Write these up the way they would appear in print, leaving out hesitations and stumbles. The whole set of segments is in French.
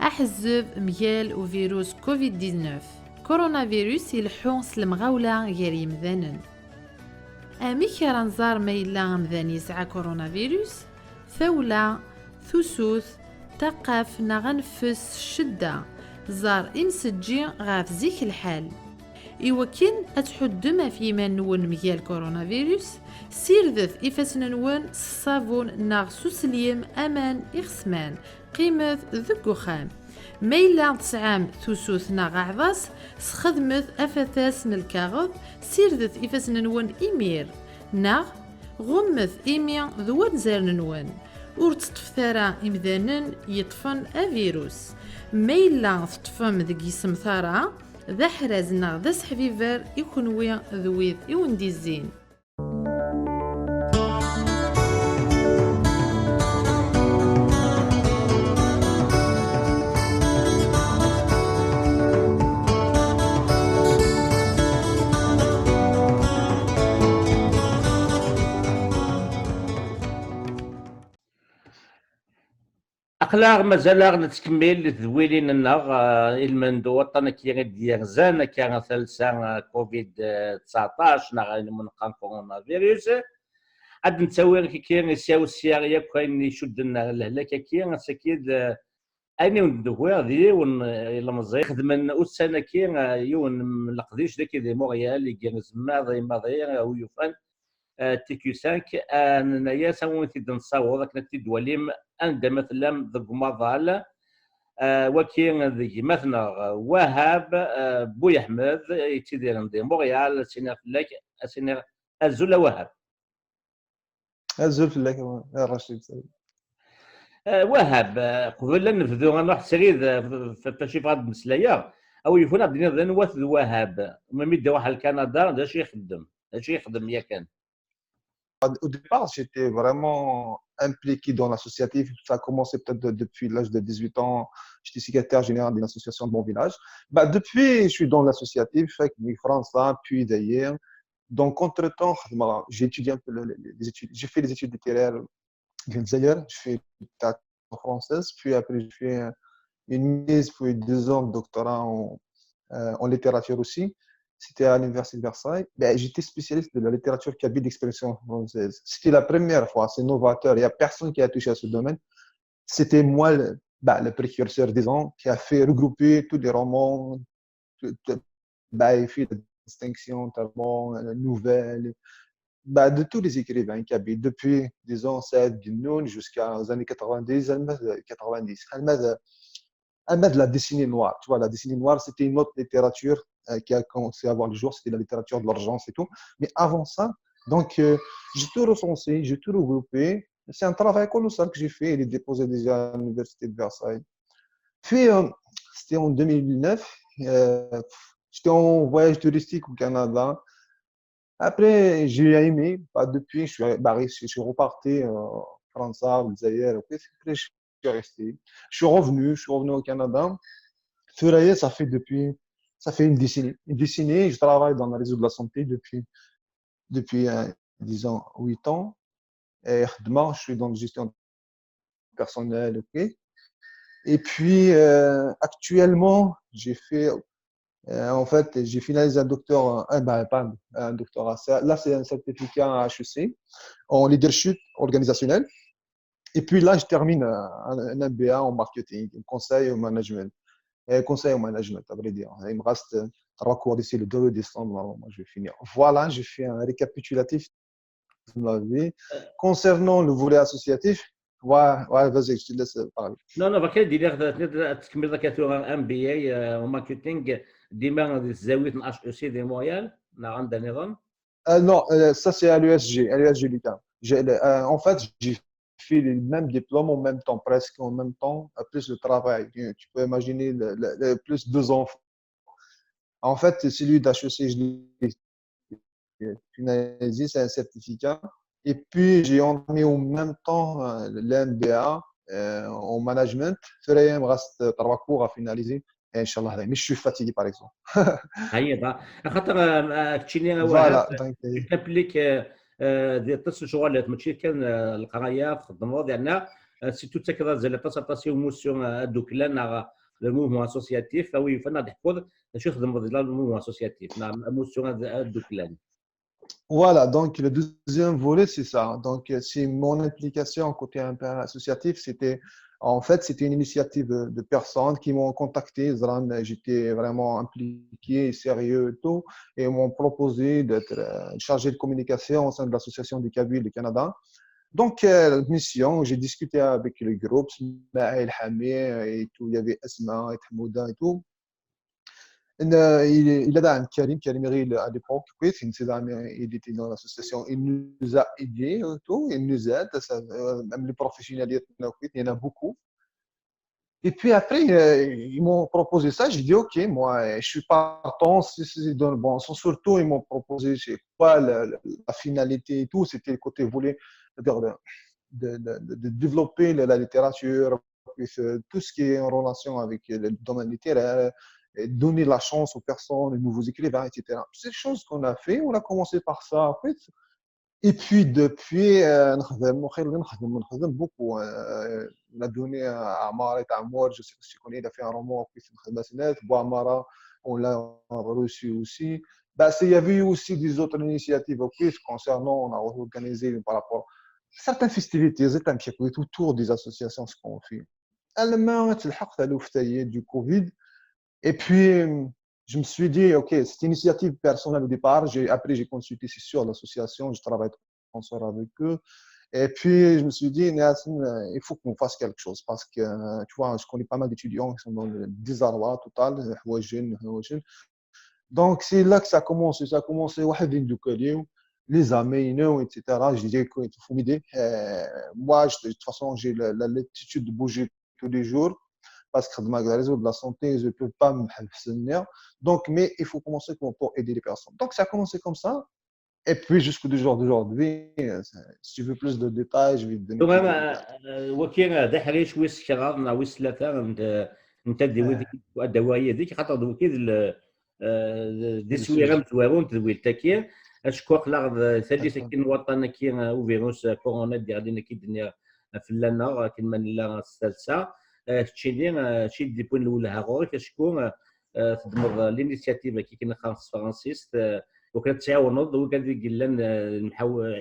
أحزب ميال وفيروس كوفيد 19 كورونا فيروس يلحون المغاولة غير يمذانن. أمي كرانزار ميلا مذان يسعى كورونا فيروس ثولة ثسوث تقف نغنفس شدة زار إمسجي غاف زيك الحال. إوكين أتحد ما في من نون ميال كورونا فيروس سيرذث إفاسنا نون الصابون ناغ سوسليم أمان إخسمان قيمة ذكو خام ميلا تسعام ثوسوث ناغ عضاس سخدمث أفتاس نالكاغض سيرذث إفاسنا نون إيمير ناغ غمث إيمي ذوان زارن نون ور تطفثارا إمذانن يطفن أفيروس ميلا تطفم ذك يسمثارا ذا حرازنا ذا سحفيفر يكونوي ذويذ يوندي الزين. أقلاغ مازال نتكمل ذويلين النغ المندو وطن كي ديال زان كان ثالثا كوفيد 19 نغ من كورونا فيروس عاد نتساوي كي يساو السياغيه كاين يشد الهلاكه كي سكيد اني ندوي ذي ون الا مزي خدمن السنه كي يون من القديش داك دي مونريال اللي كان زعما ماضي او يفان تيكيو 5 انايا ساوي تيد نصاوب داك تيدواليم عند مثلا ذك مظال وكين ذي مثلا وهاب بوي احمد يتيدير ندي مونريال سينا فلاك سينا الزولا وهاب أزول في الله يا رشيد وهاب قبل نفذو غنروح سريد فاش يبغى المسلايه او يكون عندنا ذن واث وهاب ملي دا واحد لكندا دا شي يخدم يا كان. Au départ, j'étais vraiment impliqué dans l'associatif. Ça a commencé peut-être depuis l'âge de 18 ans. J'étais secrétaire général d'une association de mon village. Depuis, je suis dans l'associatif avec mes France, puis d'ailleurs. Donc, entre-temps, j'ai étudié un peu les études. J'ai fait les études littéraires d'ailleurs. Je fais la française. Puis après, j'ai fait une mise, puis 2 ans de doctorat en littérature aussi. C'était à l'Université de Versailles. J'étais spécialiste de la littérature kabyle d'expression française. C'était la première fois, c'est novateur. Il n'y a personne qui a touché à ce domaine. C'était moi, le précurseur, disons, qui a fait regrouper tous les romans, il fait la distinction, notamment nouvelles, de tous les écrivains kabyles, depuis, disons, Saad Binoun jusqu'aux années 90, 90. De la dessinée noire. Tu vois, la dessinée noire, c'était une autre littérature qui a commencé à voir le jour, c'était la littérature de l'urgence et tout. Mais avant ça, donc, j'ai tout recensé, j'ai tout regroupé. C'est un travail colossal que j'ai fait. Il est déposé déjà à l'Université de Versailles. Puis, c'était en 2009. J'étais en voyage touristique au Canada. Après, j'ai aimé. Depuis, je suis reparti en France, Zaïre. Après, je suis resté. Je suis revenu au Canada. Furaye, ça fait une décennie. Je travaille dans le réseau de la santé depuis disons, 8 ans. Et demain, je suis dans la gestion personnelle. Okay. Et puis, actuellement, j'ai finalisé un doctorat. Pas un doctorat. Là, c'est un certificat HEC en leadership organisationnel. Et puis là, je termine un MBA en marketing, conseil au management. Conseil au management, à vrai dire. Il me reste 3 cours d'ici le 2 décembre. Moi, je vais finir. Voilà, j'ai fait un récapitulatif de ma vie. Concernant le volet associatif, vas-y, je te laisse parler. Non, باقي دير تكمل داك ام بي اي وماركتينغ ديما الزاويه 12 او سي دي مويال عندها نظام. Non, ça c'est à l'USG, Lucas. En fait, j'ai fait le même diplôme en même temps, presque en même temps, plus le travail. Tu peux imaginer plus 2 enfants. En fait, celui d'HEC, je l'ai finalisé, c'est un certificat. Et puis, j'ai entamé en même temps l'MBA en management. Il me reste 3 cours à finaliser. Inch'Allah, mais je suis fatigué par exemple. هي خاطر كتشيني Voilà, وهاب donc, كابليك ديال 3 شهور ماشي كان القرايه في الضمور ديالنا سي تو تكرا زعما تاسيوموسيون دوك لا لو موفمون اسوسياتيف وي فانا دحكوض شو يخدم لا لو موفمون اسوسياتيف نعم موسيون دوك لان. Voilà, donc le deuxième volet, c'est ça. Donc, c'est mon implication côté un peu associatif, c'était une initiative de personnes qui m'ont contacté. J'étais vraiment impliqué, sérieux et tout, et m'ont proposé d'être chargé de communication au sein de l'association du Kabyle du Canada. Donc, mission, j'ai discuté avec le groupe, Ismaël Hamé et tout, il y avait Asma et Hamouda et tout. Il a un Karim Ril à l'époque, oui, c'est une saison, il était dans l'association, il nous a aidés, tout, il nous aide, même les professionnels, il y en a beaucoup. Et puis après, ils m'ont proposé ça, j'ai dit, OK, moi, je suis partant, c'est dans le bon sens. Surtout, ils m'ont proposé, je sais pas, la finalité et tout, c'était le côté voulu, c'est-à-dire de développer la littérature, tout ce qui est en relation avec le domaine littéraire, et donner la chance aux personnes, aux nouveaux écrivains, etc. C'est des choses qu'on a fait. On a commencé par ça, en fait. Et puis, depuis, on beaucoup. On a donné à Amar et Amour, je sais pas si tu connais, il a fait un roman, Bouamara, on l'a reçu aussi. Bah, il y avait eu aussi des autres initiatives concernant, on a organisé par rapport à certaines festivités, autour des associations, ce qu'on fait. Elle du Covid. Et puis, je me suis dit, OK, c'est une initiative personnelle au départ. Après, j'ai consulté, c'est sûr, l'association, je travaille sponsor avec eux. Et puis, je me suis dit, Nassim, il faut qu'on fasse quelque chose parce que, tu vois, je connais pas mal d'étudiants qui sont dans le désarroi total. Donc, c'est là que ça a commencé. Ça a commencé, les amis, etc. Je disais, écoute, il faut m'aider. Moi, de toute façon, j'ai l'attitude de bouger tous les jours parce que dans les réseaux de la santé, je ne peux pas me faire. Donc, mais il faut commencer pour aider les personnes. Donc, ça a commencé comme ça. Et puis, jusqu'au jour d'aujourd'hui, si tu veux plus de détails, je vais te donner plus de détails. وكي دحريش ويس كغاضنا ويس ثلاثة انت الدواية ذيك خاطر دوكي دي سويرة متوارون تدويل تاكي اشكو خلاغ ثالث سكين وطن كي وفيروس كورونا دي غادي كي الدنيا فلانا كما لا السادسة شي دي بوين الاولى هاغورك اشكو تدمر لينيسياتيف كي كنا خاص فرانسيس وكانت تعاونوا وكان قلنا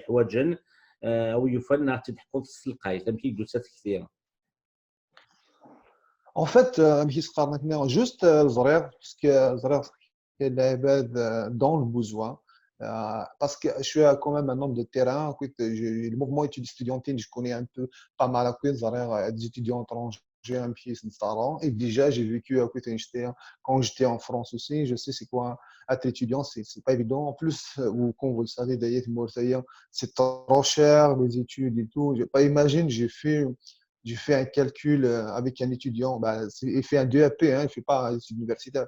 حواجا او يفن تدحقوا في السلقاي تمكي جلسات كثيره. En fait, juste Zrer, parce que Zrer, c'est dans le besoin. Parce que je suis quand même un homme de terrain. Le mouvement étudiantil, je connais un peu pas mal à Zrer, des étudiants étrangers, un pied s'instaurant. Et déjà, j'ai vécu à côté quand j'étais en France aussi. Je sais c'est quoi être étudiant, c'est pas évident. En plus, comme vous le savez, d'ailleurs, c'est trop cher, les études et tout. Je pas imagine, j'ai fait un calcul avec un étudiant, bah, il fait un DEP, hein, il ne fait pas un étude universitaire.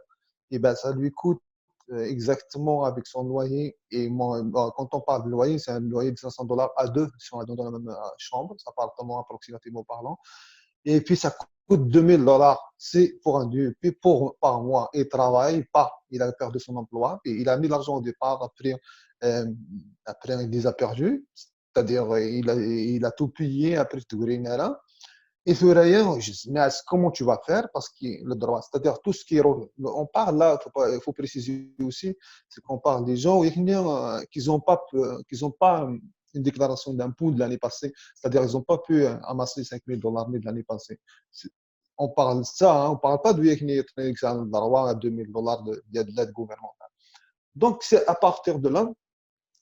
Et ben, ça lui coûte exactement avec son loyer. Et moi, quand on parle de loyer, c'est un loyer de 500 dollars à deux, si on est dans la même chambre, appartement approximativement parlant. Et puis, ça coûte 2000 dollars. C'est pour un DEP par mois. Il travaille pas. Il a perdu son emploi. Et il a mis l'argent au départ. Après, il les a perdus. C'est-à-dire, il a tout payé après tout là. Et sur ailleurs, je dis, mais comment tu vas faire? Parce que le droit, c'est-à-dire tout ce qui est. On parle là, il faut préciser aussi, c'est qu'on parle des gens qui n'ont pas une déclaration d'impôt de l'année passée, c'est-à-dire ils n'ont pas pu amasser 5000 dollars de l'année passée. On parle de ça, hein, on ne parle pas de qui ont droit à 2000 dollars de l'aide gouvernementale. Donc, c'est à partir de là,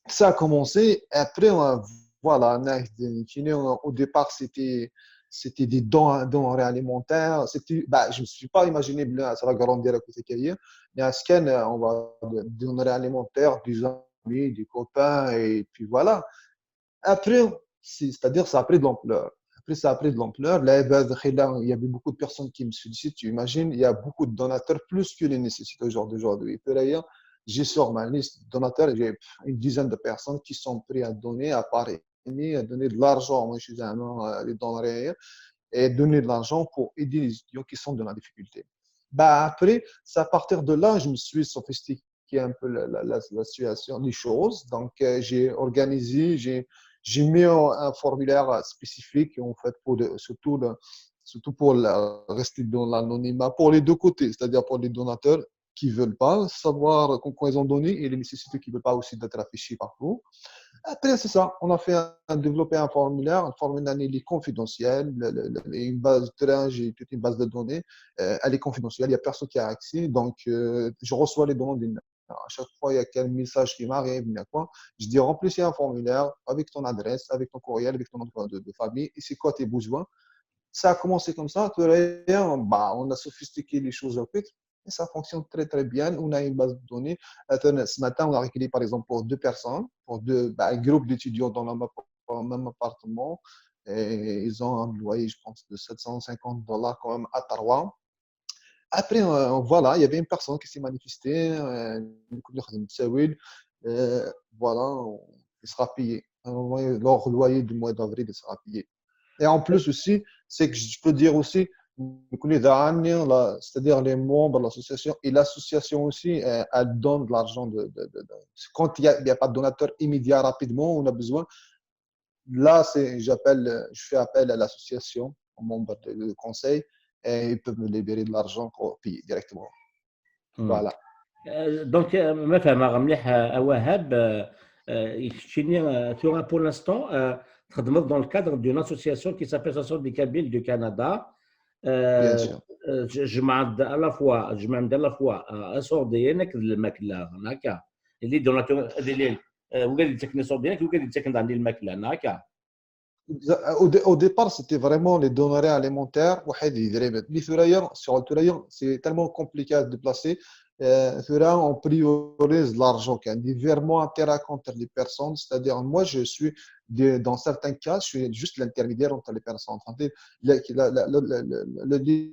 ça a commencé. Après, voilà, au départ, c'était des denrées alimentaires. Bah, je ne me suis pas imaginé ça va grandir à côté de mais à scan, on va des denrées alimentaires, des amis, des copains, et puis voilà. Après, c'est-à-dire, ça a pris de l'ampleur. Après, ça a pris de l'ampleur. Là, il y avait beaucoup de personnes qui me sollicitent. Tu imagines, il y a beaucoup de donateurs, plus que les nécessités aujourd'hui. Puis d'ailleurs, j'ai sur ma liste de donateurs, j'ai une dizaine de personnes qui sont prêtes à donner, à parrainer, à donner de l'argent, moi, je suis les donnerais, et donner de l'argent pour aider les étudiants qui sont dans la difficulté. Bah, après, c'est à partir de là, je me suis sophistiqué un peu la situation, les choses. Donc, j'ai organisé, J'ai mis un formulaire spécifique, en fait, surtout pour rester dans l'anonymat, pour les deux côtés, c'est-à-dire pour les donateurs qui ne veulent pas savoir quand ils ont donné et les nécessités qui ne veulent pas aussi d'être affichés partout. Après, c'est ça. On a développé un formulaire. Le formulaire, il est confidentiel. Une base de terrain, j'ai toute une base de données. Elle est confidentielle. Il n'y a personne qui a accès. Donc, je reçois les demandes. À chaque fois, il y a quel message qui m'arrive, il y a quoi. Je dis, remplissez un formulaire avec ton adresse, avec ton courriel, avec ton nom de famille. Et c'est quoi tes besoins? Ça a commencé comme ça. On a sophistiqué les choses au fait. Et ça fonctionne très, très bien. On a une base de données. Ce matin, on a recueilli, par exemple, pour deux personnes, un groupe d'étudiants dans le même appartement. Et ils ont un loyer, je pense, de $750 quand même à Tarouan. Après, voilà, il y avait une personne qui s'est manifestée. Voilà, il sera payé. Leur loyer du mois d'avril, il sera payé. Et en plus aussi, c'est que je peux dire aussi, c'est-à-dire les membres de l'association et l'association aussi, elle donne de l'argent. Quand il y a pas de donateur immédiat rapidement, on a besoin. Là, je fais appel à l'association, aux membres du conseil, et ils peuvent me libérer de l'argent pour payer directement. Hmm. Voilà. Donc, ما فهمها مليح وهاب tu pour l'instant تخدموا dans le cadre d'une association qui s'appelle Association des Kabyles du Canada. Bien sûr. جمع à la fois أسر ديالك الماكلة هكا اللي دوناتور اللي هو اللي تسكن صور ديالك هو اللي تسكن عندي الماكلة هكا. Au départ, c'était vraiment les denrées alimentaires. Sur le Thuraïen, c'est tellement compliqué à se déplacer. On priorise l'argent, des virements interact entre les personnes. C'est-à-dire, moi, dans certains cas, je suis juste l'intermédiaire entre les personnes.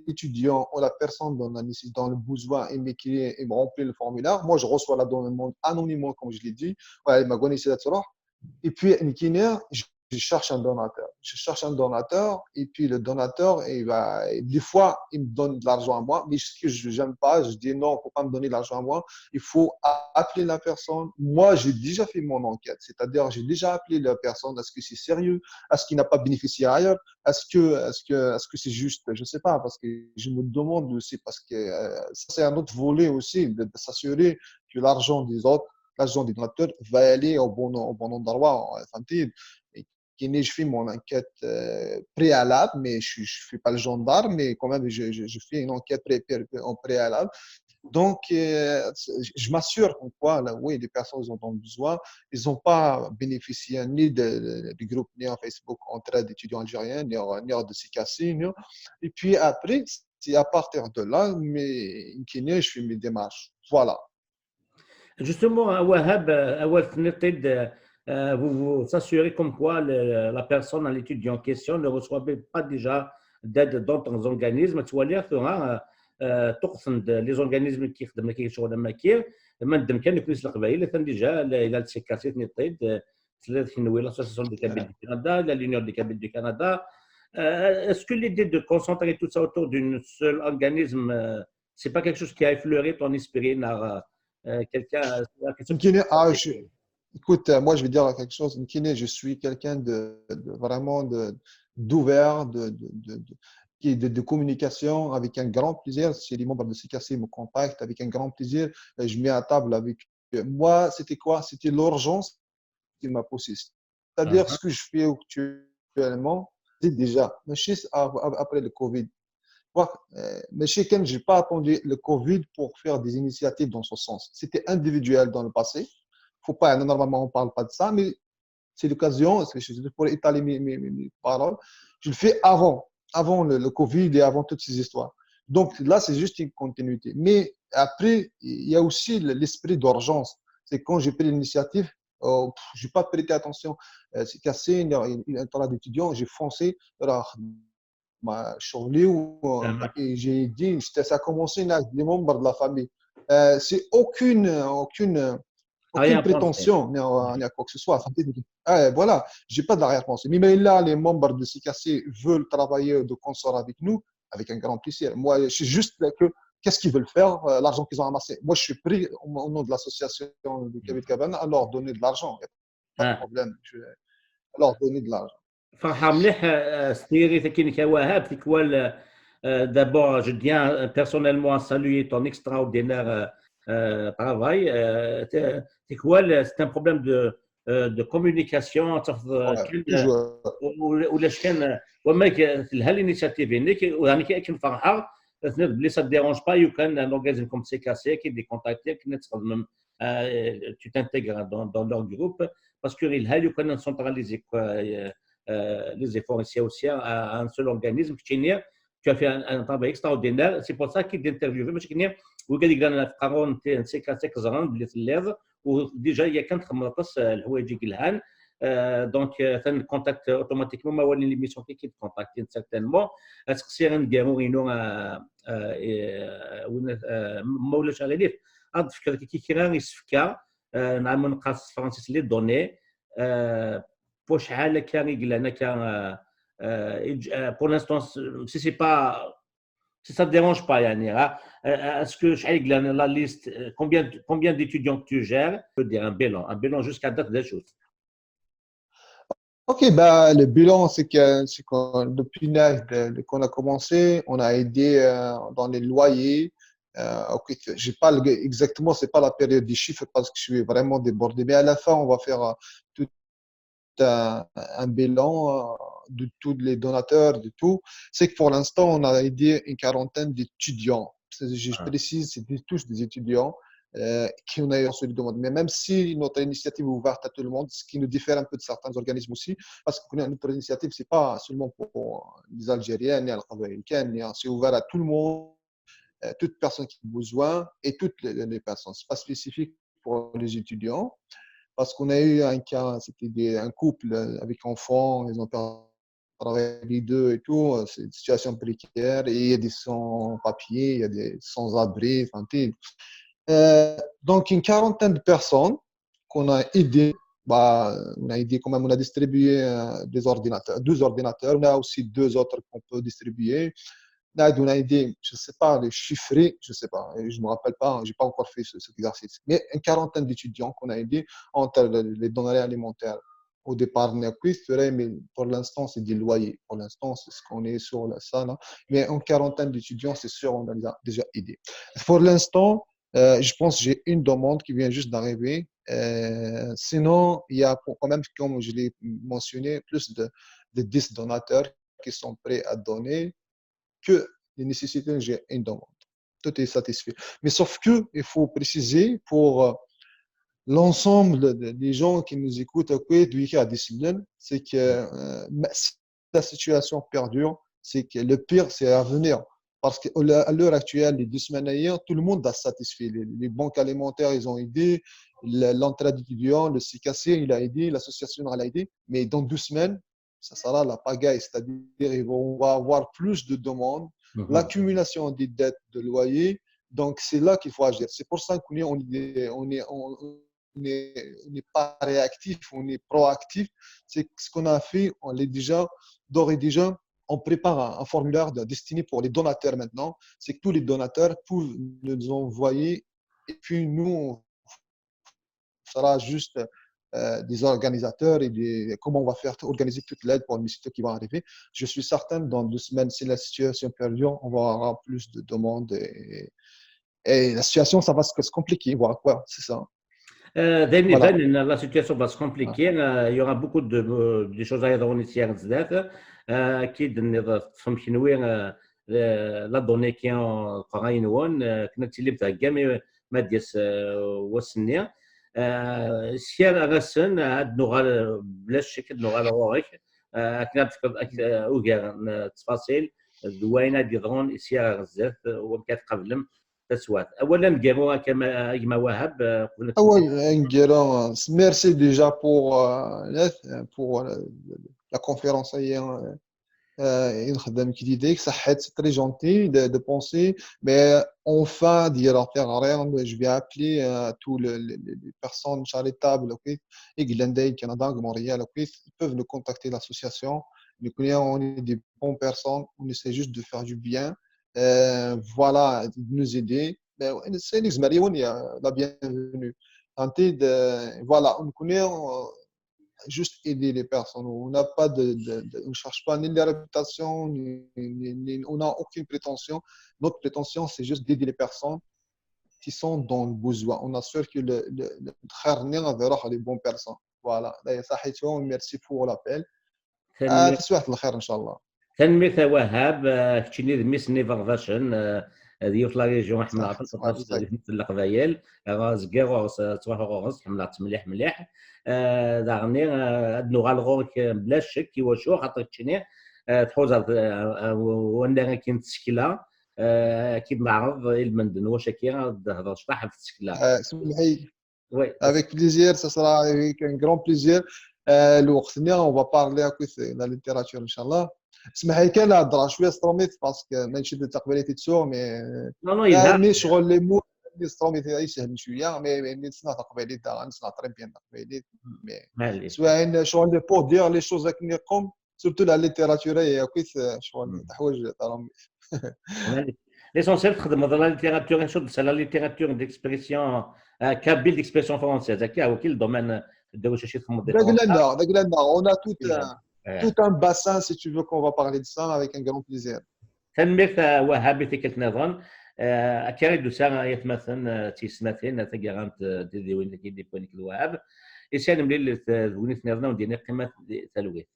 L'étudiant ou la personne dans le besoin et me remplit le formulaire. Moi, je reçois la demande anonymement, comme je l'ai dit. Ouais, il m'a donné cette et puis, je cherche un donateur. Je cherche un donateur et puis le donateur, des fois, il me donne de l'argent à moi, mais ce que je n'aime pas, je dis non, il ne faut pas me donner de l'argent à moi. Il faut appeler la personne. Moi, j'ai déjà fait mon enquête, c'est-à-dire j'ai déjà appelé la personne. Est-ce que c'est sérieux? Est-ce qu'il n'a pas bénéficié ailleurs? Est-ce que c'est juste? Je ne sais pas, parce que je me demande aussi, parce que ça, c'est un autre volet aussi, de s'assurer que l'argent des autres, l'argent des donateurs va aller au bon endroit. Je fais mon enquête préalable, mais je ne fais pas le gendarme, mais quand même, je fais une enquête en préalable. Donc, je m'assure qu'en quoi, là, oui, les personnes en ont besoin. Ils n'ont pas bénéficié ni du groupe, ni en Facebook entre d'étudiants algériens, ni de CICASI. Et puis après, c'est à partir de là, je fais mes démarches. Voilà. Justement, Wahab, vous vous assurez comme quoi la personne, l'étudiant en question, ne reçoit pas déjà d'aide d'autres organismes. Tu vois, تقصد les organismes qui خدمنا كي شغل ماكير ما ندم كان يكون القبائل ثم ديجا الى تسكاسيت نيطيد ثلاث نوي l'association des Kabyles du Canada, l'Union des Kabyles du Canada. Est-ce que l'idée de concentrer tout ça autour d'un seul organisme, c'est pas quelque chose qui a effleuré ton esprit dans quelqu'un? Écoute, moi, je vais dire quelque chose. Je suis quelqu'un vraiment d'ouvert, de communication avec un grand plaisir. Si les membres de CKC me contactent avec un grand plaisir, je mets à table avec eux. Moi, c'était quoi? C'était l'urgence qui m'a poussé. C'est-à-dire ce que je fais actuellement, c'est déjà, après le Covid. Mais chez Ken, je n'ai pas attendu le Covid pour faire des initiatives dans ce sens. C'était individuel dans le passé. Faut pas, normalement, on ne parle pas de ça, mais c'est l'occasion, pour étaler mes paroles. Je le fais avant le Covid et avant toutes ces histoires. Donc là, c'est juste une continuité. Mais après, il y a aussi l'esprit d'urgence. C'est quand j'ai pris l'initiative, je n'ai pas prêté attention. C'est cassé, il y a un temps d'étudiant, j'ai foncé. Alors, et j'ai dit, ça a commencé avec des membres de la famille. C'est aucune prétention, ni à quoi que ce soit. Voilà, je n'ai pas d'arrière-pensée. Mais là, les membres de CKC veulent travailler de consort avec nous, avec un grand plaisir. Moi, je suis juste que, qu'est-ce qu'ils veulent faire, l'argent qu'ils ont amassé. Moi, je suis pris au nom de l'association de Kabyles Cabana à leur donner de l'argent. Il n'y a pas de problème. leur donner de l'argent. فرحة مليح ستيري كي كوهاب تكوال d'abord je tiens personnellement à saluer ton extraordinaire travail تكوال c'est un problème de communication Ouais, toujours. ولا كان وما لها l'initiative هناك وهاني كاين فرحة بلي ça te dérange pas you can un organisme comme CKC qui est contacté qui تخدم tu t'intègres dans leur groupe parce que il you can centraliser les efforts ici aussi à un seul organisme. Tu as fait un travail extraordinaire. C'est pour ça qu'il t'interviewé. Mais je connais, وقال لي انا في قانون سي كاسيك زران بلي في الليض وديجا هي كانت خمرطس الحوايج يقلهان دونك تنكونتاكت اوتوماتيكمون ما والي ليميسيون كي كونتاكتين سيرتينمون تسقسي غنديرو رينو مولاش غاليف غاد فكر كي كيران يسفكا نعم نقاص فرانسيس لي دوني pour شحال كان يقول لنا كان pour l'instant si c'est pas si ça te dérange pas يعني est-ce que شحال يقول لنا la liste combien d'étudiants que tu gères je peux dire un bilan jusqu'à date des choses. Ok, bah, le bilan, c'est que depuis qu'on a commencé, on a aidé dans les loyers. Ok, j'ai pas exactement, c'est pas la période des chiffres parce que je suis vraiment débordé. Mais à la fin, on va faire tout un bilan de tous les donateurs, de tout. C'est que pour l'instant, on a aidé une quarantaine d'étudiants. Je précise, c'est tous des étudiants qui ont eu celui de demande. Mais même si notre initiative est ouverte à tout le monde, ce qui nous diffère un peu de certains organismes aussi, parce que notre initiative, c'est pas seulement pour les Algériens, ni les c'est ouvert à tout le monde, toute personne qui a besoin et toutes les personnes. C'est pas spécifique pour les étudiants. Parce qu'on a eu un cas, c'était un couple avec enfants, ils ont travaillé les deux et tout, c'est une situation précaire, et il y a des sans-papiers, il y a des sans-abri, enfin, donc une quarantaine de personnes qu'on a aidé, bah, on a aidé quand même, on a distribué des ordinateurs, 2 ordinateurs, on a aussi 2 autres qu'on peut distribuer. On a aidé, je ne sais pas, les chiffrer, je ne sais pas, je ne me rappelle pas, je n'ai pas encore fait cet exercice, mais une quarantaine d'étudiants qu'on a aidés entre les denrées alimentaires. Au départ, on a pris, mais pour l'instant, c'est des loyers. Pour l'instant, c'est ce qu'on est sur ça. Là. Mais une quarantaine d'étudiants, c'est sûr, on a déjà aidé. Pour l'instant, je pense que j'ai une demande qui vient juste d'arriver. Sinon, il y a quand même, comme je l'ai mentionné, plus de 10 donateurs qui sont prêts à donner que les nécessités, j'ai une demande. Tout est satisfait. Mais sauf que, il faut préciser pour l'ensemble des gens qui nous écoutent à Discipline, c'est que si la situation perdure, c'est que le pire, c'est à venir. Parce qu'à l'heure actuelle, les 2 semaines ailleurs, tout le monde a satisfait. Les banques alimentaires, ils ont aidé, l'entraide d'étudiants, le CKC, il a aidé, l'association, elle a aidé. Mais dans 2 semaines, ça sera la pagaille. C'est-à-dire on va avoir plus de demandes, l'accumulation des dettes de loyer. Donc, c'est là qu'il faut agir. C'est pour ça qu'on n'est pas réactif, on est proactif. C'est ce qu'on a fait, on l'est déjà, d'ores et déjà, on prépare un formulaire destiné pour les donateurs maintenant. C'est que tous les donateurs peuvent nous envoyer et puis nous, on sera juste des organisateurs et comment on va faire organiser toute l'aide pour les sites qui vont arriver. Je suis certain dans 2 semaines, si la situation perdure, on va avoir plus de demandes et la situation, ça va se compliquer. Voilà quoi, c'est ça. Voilà. La situation va se compliquer. Il y aura beaucoup de choses à يظهرون ici à Zdat. أكيد تفهم وين لا دوني كاين قراين وين كنا تيلي بتاع كاع ما ديس وسنيا سير غسن هاد نغال بلاش شكل نغال روحك كنا تفكر اوغير التفاصيل دوينه ديضرون ici à Zdat وكانت قبلهم تسوات اولا نديروا كما وهب قبل merci déjà pour la conférence hier. C'est très gentil de penser, mais enfin, je vais appeler toutes les personnes charitables au Canada, au Montréal, ils peuvent nous contacter l'association. On est des bonnes personnes, on essaie juste de faire du bien, voilà, de nous aider. C'est la bienvenue. Voilà, on connaît juste aider les personnes. On n'a pas on ne cherche pas ni la réputation, on n'a aucune prétention. Notre prétention, c'est juste d'aider les personnes qui sont dans le besoin. On assure que le خير vers les bonnes personnes. Voilà. D'ailleurs, صحيتهم. Merci pour l'appel. تنمية تصبح على الخير إن شاء الله. تنمية وهاب كتشيني دميس نيفر فاشن ديوت لا ريجيون حمل صح. عطل القبايل زكيغ تروح غوص حمل مليح مليح داغني ادنو غالغورك بلا شك وشو خاطر تشيني تحوز وانا كاين تسكيله كيف نعرض المندن واش كاين هضر شطح في التسكيله سمحي. وي Avec plaisir, ça sera avec un grand plaisir. الوقت on va parler à la littérature Inch'Allah. اسمح لي كان هضره شويه ستروميت باسكو ماشي د تقبيليتي تسوق مي نو نو يلها يعني شغل لي مو ستروميت يسهل شويه مي نسمع تقبيليت نسمع تري بيان تقبيليت مي معليش سواء شغل بور دير لي شوز كي نقوم سورتو لا ليتيراتور هي كويس شغل تحويج تراهم L'essentiel, c'est de la littérature, c'est la littérature d'expression, kabyle d'expression française. Qui a auquel domaine de recherche de Dagulanda, on a tout un bassin, si tu veux, qu'on va parler de ça avec un grand plaisir. تنمية وهابي تكلت نظن أكيد دوسا يتمثل تيسمثين تجارات دي وين كيدي بونيك الوهاب إنسان مليل وين نظن ودينا قيمة تلويث.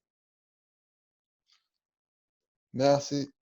Merci.